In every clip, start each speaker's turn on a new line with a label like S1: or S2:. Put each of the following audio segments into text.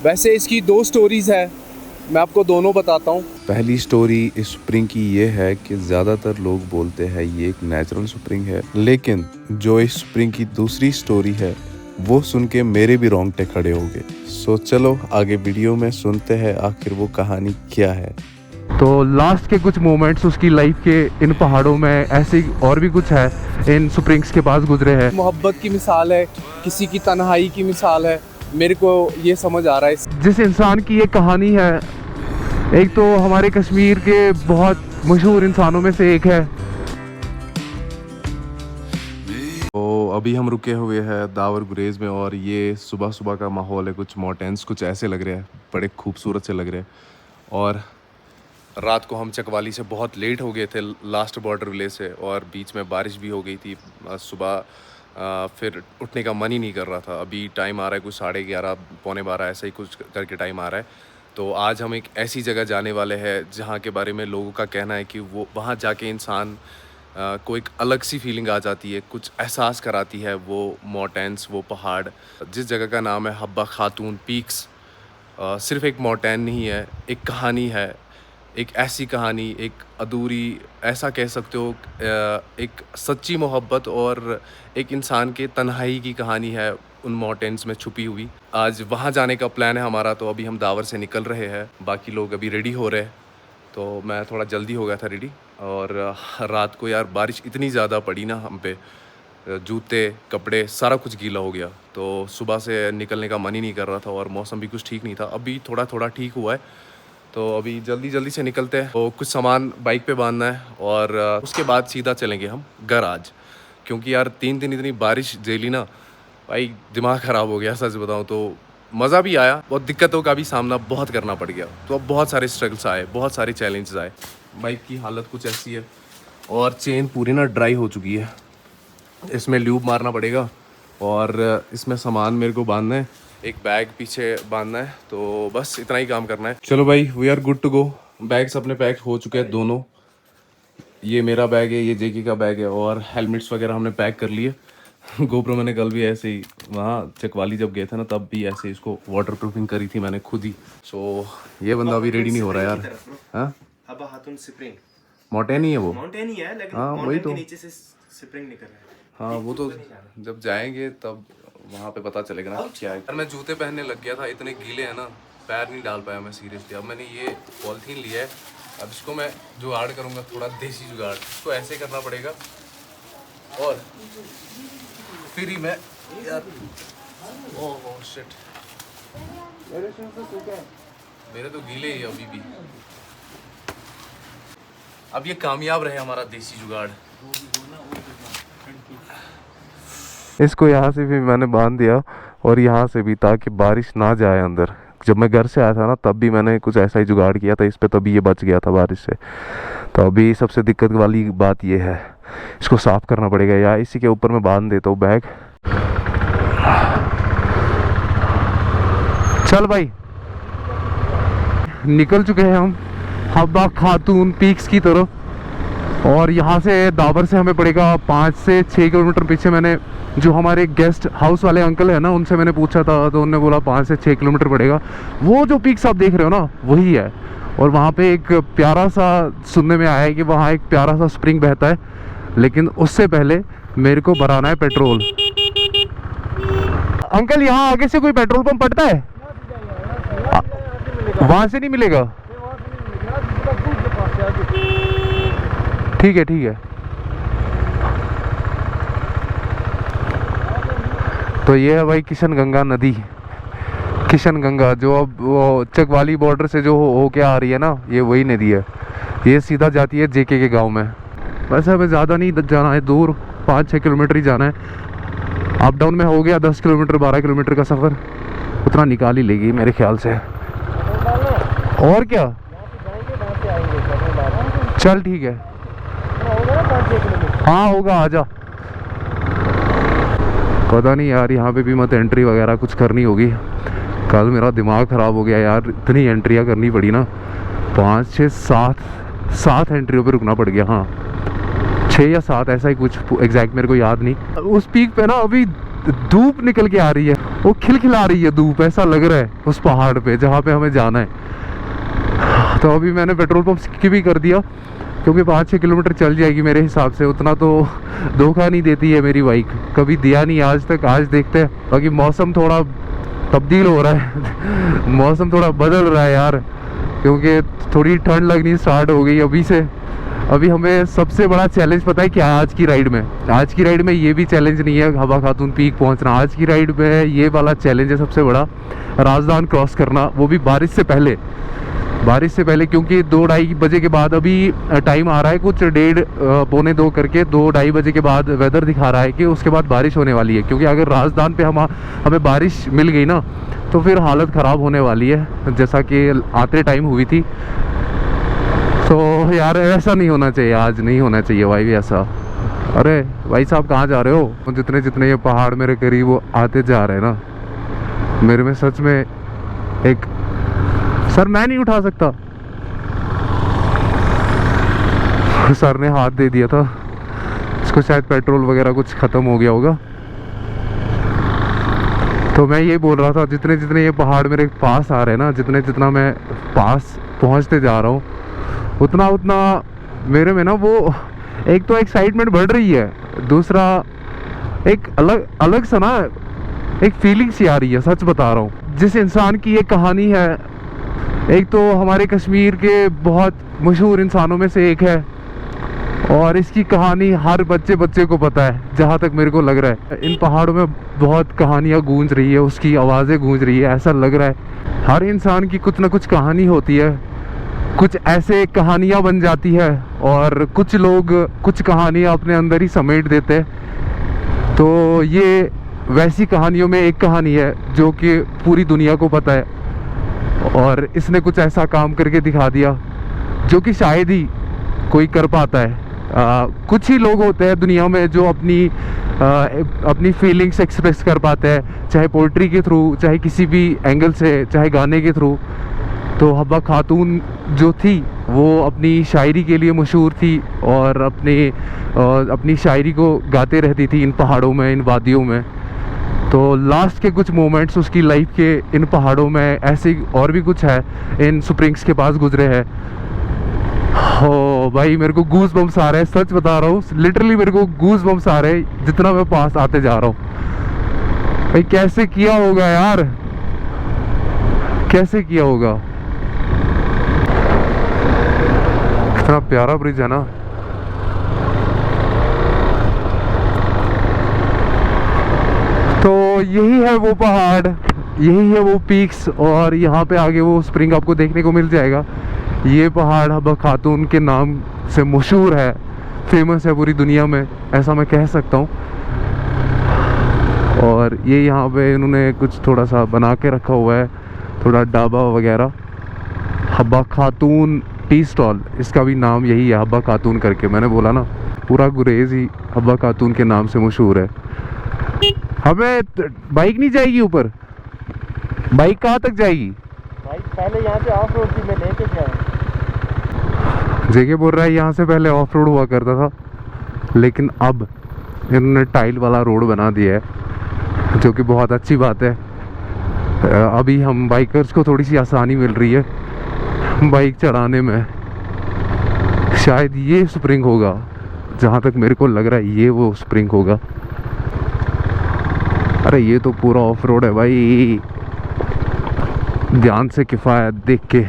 S1: वैसे इसकी 2 स्टोरीज़ है, मैं आपको दोनों बताता हूँ।
S2: पहली स्टोरी इस स्प्रिंग की ये है कि ज़्यादातर लोग बोलते हैं ये एक नेचुरल स्प्रिंग है, लेकिन जो इस स्प्रिंग की दूसरी स्टोरी है वो सुन के मेरे भी रोंगटे खड़े हो गए। सो चलो आगे वीडियो में सुनते हैं आखिर वो कहानी क्या है।
S3: तो लास्ट के कुछ मोमेंट्स उसकी लाइफ के इन पहाड़ों में ऐसे और भी कुछ है, इन स्प्रिंग्स के पास गुजरे हैं।
S1: मोहब्बत की मिसाल है, किसी की तन्हाई की मिसाल है, मेरे को ये समझ आ रहा है।
S3: जिस इंसान की ये कहानी है, एक तो हमारे कश्मीर के बहुत मशहूर इंसानों में से एक है।
S2: तो अभी हम रुके हुए हैं दावर गुरेज में और ये सुबह सुबह का माहौल है, कुछ माउंटेन्स कुछ ऐसे लग रहे हैं, बड़े खूबसूरत से लग रहे हैं। और रात को हम चकवाली से बहुत लेट हो गए थे लास्ट बॉर्डर विलेज से, और बीच में बारिश भी हो गई थी। सुबह फिर उठने का मन ही नहीं कर रहा था। अभी टाइम आ रहा है कुछ 11:30 पौने 12 ऐसा ही कुछ करके टाइम आ रहा है। तो आज हम एक ऐसी जगह जाने वाले हैं जहाँ के बारे में लोगों का कहना है कि वो वहाँ जाके इंसान को एक अलग सी फीलिंग आ जाती है, कुछ एहसास कराती है वो माउंटेन्स, वो पहाड़। जिस जगह का नाम है हब्बा खातून पीक्स। सिर्फ एक माउंटेन नहीं है, एक कहानी है, एक ऐसी कहानी, एक अधूरी, ऐसा कह सकते हो, एक सच्ची मोहब्बत और एक इंसान के तन्हाई की कहानी है उन माउंटेन्स में छुपी हुई। आज वहाँ जाने का प्लान है हमारा। तो अभी हम दावर से निकल रहे हैं, बाकी लोग अभी रेडी हो रहे हैं। तो मैं थोड़ा जल्दी हो गया था रेडी। और रात को यार बारिश इतनी ज़्यादा पड़ी ना हम पे, जूते कपड़े सारा कुछ गीला हो गया। तो सुबह से निकलने का मन ही नहीं कर रहा था और मौसम भी कुछ ठीक नहीं था। अभी थोड़ा थोड़ा ठीक हुआ है, तो अभी जल्दी जल्दी से निकलते हैं। तो कुछ सामान बाइक पे बांधना है और उसके बाद सीधा चलेंगे हम घर आज। क्योंकि यार 3 दिन इतनी बारिश झेली ना भाई, दिमाग ख़राब हो गया सच बताऊँ तो। मज़ा भी आया, बहुत दिक्कतों का भी सामना बहुत करना पड़ गया। तो अब बहुत सारे स्ट्रगल्स आए, बहुत सारे चैलेंजेस आए। बाइक की हालत कुछ ऐसी है और चेन पूरी ना ड्राई हो चुकी है, इसमें ल्यूब मारना पड़ेगा। और इसमें सामान मेरे को बांधना है, एक बैग पीछे बांधना है। तो बस इतना ही काम करना है। चलो भाई, we are good to go. Bags अपने पैक हो चुके हैं दोनों। ये मेरा बैग है, ये जेके का बैग है, और हेलमेट्स वगैरह हमने पैक कर लिए। गोप्रो मैंने कल भी ऐसे ही वहाँ चकवाली जब गए थे ना, तब भी ऐसे इसको वाटर प्रूफिंग करी थी मैंने खुद ही। सो ये बंदा अभी रेडी नहीं हो रहा यार। हाँ,
S4: हब्बा खातून स्प्रिंग
S2: माउंटेन ही है वो।
S4: माउंटेन ही है, लेकिन
S2: हाँ, वही
S4: माउंटेन
S2: तो।
S4: के नीचे से स्प्रिंग निकल रहा है।
S2: हाँ वो तो जब जाएंगे तब वहाँ पे पता चलेगा ना क्या है। मैं जूते पहनने लग गया था, इतने गीले हैं ना, पैर नहीं डाल पाया मैं सीरियसली। अब मैंने ये पॉलिथीन लिया है, अब इसको मैं जुगाड़ करूँगा, थोड़ा देसी जुगाड़। इसको ऐसे करना पड़ेगा और फिर ही मैं यार, ओह शिट, मेरे तो गीले ही अभी भी। अब ये कामयाब रहे हमारा देसी जुगाड़।
S3: इसको यहाँ से भी मैंने बांध दिया और यहाँ से भी, ताकि बारिश ना जाए अंदर। जब मैं घर से आया था ना, तब भी मैंने कुछ ऐसा ही जुगाड़ किया था इस पे, तभी ये बच गया था बारिश से। तो अभी सबसे दिक्कत वाली बात ये है, इसको साफ करना पड़ेगा, या इसी के ऊपर मैं बांध देता हूँ बैग। चल भाई, निकल चुके हैं हम हब्बा खातून पीक्स की तरफ। और यहाँ से दावर से हमें पड़ेगा 5 से 6 किलोमीटर पीछे। मैंने जो हमारे गेस्ट हाउस वाले अंकल है ना, उनसे मैंने पूछा था, तो उन्होंने बोला 5 से 6 किलोमीटर पड़ेगा। वो जो पीक्स आप देख रहे हो ना, वही है। और वहाँ पे एक प्यारा सा, सुनने में आया है कि वहाँ एक प्यारा सा स्प्रिंग बहता है, लेकिन उससे पहले मेरे को भराना है पेट्रोल। अंकल, यहाँ आगे से कोई पेट्रोल पंप पड़ता है? वहाँ से नहीं मिलेगा? ठीक है ठीक है। तो ये है भाई किशन गंगा नदी। किशन गंगा जो अब वो चकवाली बॉर्डर से जो हो के आ रही है ना, ये वही नदी है। ये सीधा जाती है जेके के गांव में। वैसे हमें ज़्यादा नहीं जाना है, दूर 5-6 किलोमीटर ही जाना है। अप डाउन में हो गया 10 किलोमीटर 12 किलोमीटर का सफ़र, उतना निकाल ही लेगी मेरे ख्याल से। और क्या, चल ठीक है। हाँ होगा, आजा। पता नहीं यार, यहाँ पे भी मत एंट्री वगैरह कुछ करनी होगी। कल मेरा दिमाग ख़राब हो गया यार, इतनी एंट्रियाँ करनी पड़ी ना, 5 6 7 एंट्रियों पे रुकना पड़ गया। हाँ 6 या 7 ऐसा ही कुछ, एग्जैक्ट मेरे को याद नहीं। उस पीक पे ना अभी धूप निकल के आ रही है वो खिलखिला रही है धूप, ऐसा लग रहा है उस पहाड़ पे जहाँ पे हमें जाना है। तो अभी मैंने पेट्रोल पंप स्किप भी कर दिया क्योंकि 5-6 किलोमीटर चल जाएगी मेरे हिसाब से, उतना तो धोखा नहीं देती है मेरी बाइक, कभी दिया नहीं आज तक। आज देखते हैं। बाकी मौसम थोड़ा तब्दील हो रहा है मौसम थोड़ा बदल रहा है यार, क्योंकि थोड़ी ठंड लगनी स्टार्ट हो गई अभी से। अभी हमें सबसे बड़ा चैलेंज पता है क्या है आज की राइड में? आज की राइड में ये भी चैलेंज नहीं है हब्बा खातून पीक पहुंचना, आज की राइड में ये वाला चैलेंज है सबसे बड़ा, राजदान क्रॉस करना, वो भी बारिश से पहले। बारिश से पहले क्योंकि 2-2:30 बजे के बाद अभी टाइम आ रहा है कुछ 1:30-1:45 करके, 2-2:30 बजे के बाद वेदर दिखा रहा है कि उसके बाद बारिश होने वाली है। क्योंकि अगर राजदान पे हमें बारिश मिल गई ना तो फिर हालत ख़राब होने वाली है, जैसा कि आते टाइम हुई थी। तो यार ऐसा नहीं होना चाहिए, आज नहीं होना चाहिए भाई ऐसा। अरे भाई साहब कहाँ जा रहे हो? जितने जितने ये पहाड़ मेरे करीब वो आते जा रहे हैं ना, मेरे में सच में एक सर मैं नहीं उठा सकता, सर ने हाथ दे दिया था, इसको शायद पेट्रोल वगैरह कुछ ख़त्म हो गया होगा। तो मैं ये बोल रहा था जितने जितने ये पहाड़ मेरे पास आ रहे हैं ना, जितने जितना मैं पास पहुंचते जा रहा हूँ उतना उतना मेरे में ना वो एक तो एक्साइटमेंट बढ़ रही है, दूसरा एक अलग अलग सा ना एक फीलिंग सी आ रही है, सच बता रहा हूँ। जिस इंसान की ये कहानी है, एक तो हमारे कश्मीर के बहुत मशहूर इंसानों में से एक है और इसकी कहानी हर बच्चे को पता है, जहाँ तक मेरे को लग रहा है। इन पहाड़ों में बहुत कहानियाँ गूंज रही है, उसकी आवाज़ें गूंज रही है, ऐसा लग रहा है हर इंसान की कुछ ना कुछ कहानी होती है, कुछ ऐसे कहानियाँ बन जाती है और कुछ लोग कुछ कहानियाँ अपने अंदर ही समेट देते हैं। तो ये वैसी कहानियों में एक कहानी है जो कि पूरी दुनिया को पता है और इसने कुछ ऐसा काम करके दिखा दिया जो कि शायद ही कोई कर पाता है। कुछ ही लोग होते हैं दुनिया में जो अपनी फीलिंग्स एक्सप्रेस कर पाते हैं, चाहे पोइट्री के थ्रू, चाहे किसी भी एंगल से, चाहे गाने के थ्रू। तो हब्बा खातून जो थी वो अपनी शायरी के लिए मशहूर थी और अपनी शायरी को गाते रहती थी इन पहाड़ों में, इन वादियों में। तो लास्ट के कुछ मोमेंट्स उसकी लाइफ के इन पहाड़ों में ऐसे और भी कुछ है, इन स्प्रिंग्स के पास गुजरे हैं। हो भाई मेरे को गूज बम्स आ रहे हैं, सच बता रहा हूँ, लिटरली मेरे को गूज बम्स आ रहे हैं जितना मैं पास आते जा रहा हूँ। भाई कैसे किया होगा यार, कैसे किया होगा? कितना प्यारा ब्रिज है ना। तो यही है वो पहाड़, यही है वो पीक्स और यहाँ पे आगे वो स्प्रिंग आपको देखने को मिल जाएगा। ये पहाड़ हब्बा खातून के नाम से मशहूर है, फेमस है पूरी दुनिया में, ऐसा मैं कह सकता हूँ। और ये यहाँ पे इन्होंने कुछ थोड़ा सा बना के रखा हुआ है, थोड़ा ढाबा वगैरह, हब्बा खातून टी स्टॉल, इसका भी नाम यही है हब्बा खातून करके। मैंने बोला ना पूरा गुरेज ही हब्बा खातून के नाम से मशहूर है। हमें बाइक नहीं जाएगी ऊपर, बाइक कहाँ तक जाएगी?
S4: भाई पहले यहाँ से ऑफ रोड थी, मैं लेके गया।
S3: जेके बोल रहा है यहाँ से पहले ऑफ रोड हुआ करता था, लेकिन अब इन्होंने टाइल वाला रोड बना दिया है, जो कि बहुत अच्छी बात है। अभी हम बाइकर्स को थोड़ी सी आसानी मिल रही है बाइक चढ़ाने में। शायद ये स्प्रिंग होगा, जहाँ तक मेरे को लग रहा है ये वो स्प्रिंग होगा। अरे ये तो पूरा ऑफ रोड है भाई, ध्यान से किफायत देख के।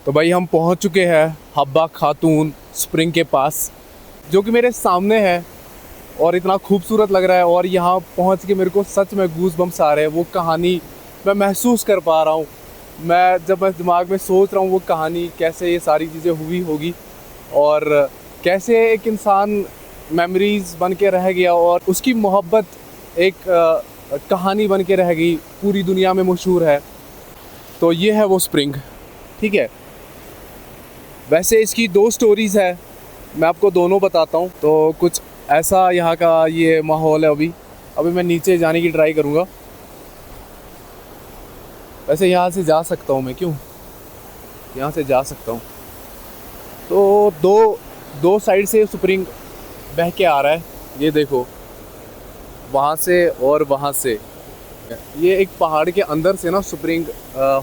S1: तो भाई हम पहुंच चुके हैं हब्बा खातून स्प्रिंग के पास, जो कि मेरे सामने है और इतना खूबसूरत लग रहा है। और यहाँ पहुँच के मेरे को सच में गूज बम्स आ रहे हैं, वो कहानी मैं महसूस कर पा रहा हूँ। जब मैं दिमाग में सोच रहा हूँ वो कहानी कैसे ये सारी चीज़ें हुई होगी और कैसे एक इंसान मेमोरीज़ बन के रह गया और उसकी मोहब्बत एक कहानी बन के रह गई, पूरी दुनिया में मशहूर है। तो ये है वो स्प्रिंग, ठीक है। वैसे इसकी 2 स्टोरीज़ है, मैं आपको दोनों बताता हूँ। तो कुछ ऐसा यहाँ का ये माहौल है। अभी मैं नीचे जाने की ट्राई करूँगा। वैसे यहाँ से जा सकता हूँ मैं, क्यों यहाँ से जा सकता हूँ। तो दो साइड से स्प्रिंग बह के आ रहा है। ये देखो, वहाँ से और वहाँ से, ये एक पहाड़ के अंदर से ना स्प्रिंग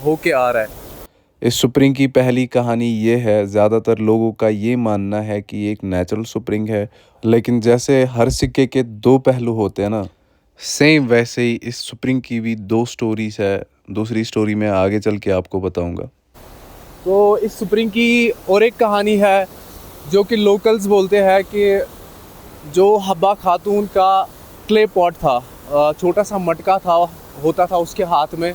S1: होके आ रहा है।
S2: इस स्प्रिंग की पहली कहानी ये है, ज़्यादातर लोगों का ये मानना है कि ये एक नेचुरल स्प्रिंग है, लेकिन जैसे हर सिक्के के दो पहलू होते हैं ना, सेम वैसे ही इस स्प्रिंग की भी दो स्टोरीज है। दूसरी स्टोरी मैं आगे चल के आपको बताऊंगा।
S1: तो इस स्प्रिंग की और एक कहानी है जो कि लोकल्स बोलते हैं कि जो हब्बा खातून का क्ले पॉट था, छोटा सा मटका था, होता था उसके हाथ में,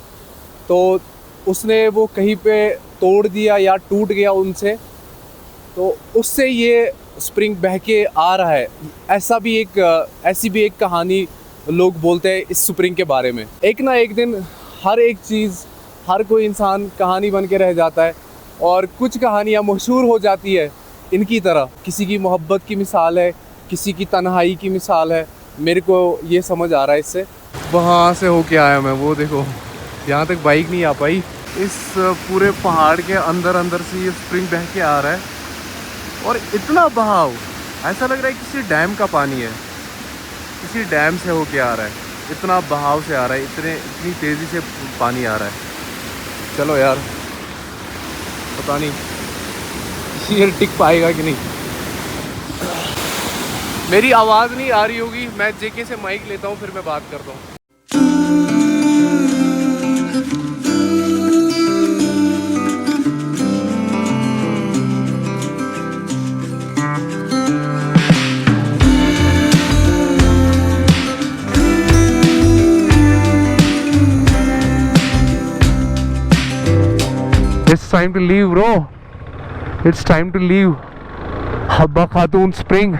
S1: तो उसने वो कहीं पे तोड़ दिया या टूट गया उनसे, तो उससे ये स्प्रिंग बह के आ रहा है। ऐसी भी एक कहानी लोग बोलते हैं इस स्प्रिंग के बारे में। एक ना एक दिन हर एक चीज़, हर कोई इंसान कहानी बन के रह जाता है, और कुछ कहानियाँ मशहूर हो जाती है इनकी तरह। किसी की मोहब्बत की मिसाल है, किसी की तन्हाई की मिसाल है। मेरे को ये समझ आ रहा है इससे।
S3: वहाँ से होके आया मैं, वो देखो यहाँ तक बाइक नहीं आ पाई। इस पूरे पहाड़ के अंदर अंदर से ये स्प्रिंग बह के आ रहा है, और इतना बहाव, ऐसा लग रहा है किसी डैम का पानी है, किसी डैम से होके आ रहा है। इतना बहाव से आ रहा है, इतनी तेज़ी से पानी आ रहा है।
S1: चलो यार, पता नहीं ये टिक पाएगा कि नहीं। मेरी आवाज़ नहीं आ रही होगी, मैं जेके से माइक लेता हूँ, फिर मैं बात करता हूँ।
S3: It's time to leave, bro. It's time to leave. Habba Khatoon spring.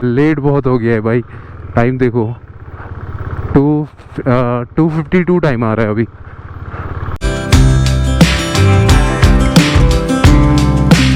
S3: Late बहुत हो गया है भाई, टाइम देखो 2:52 टाइम आ रहा है अभी।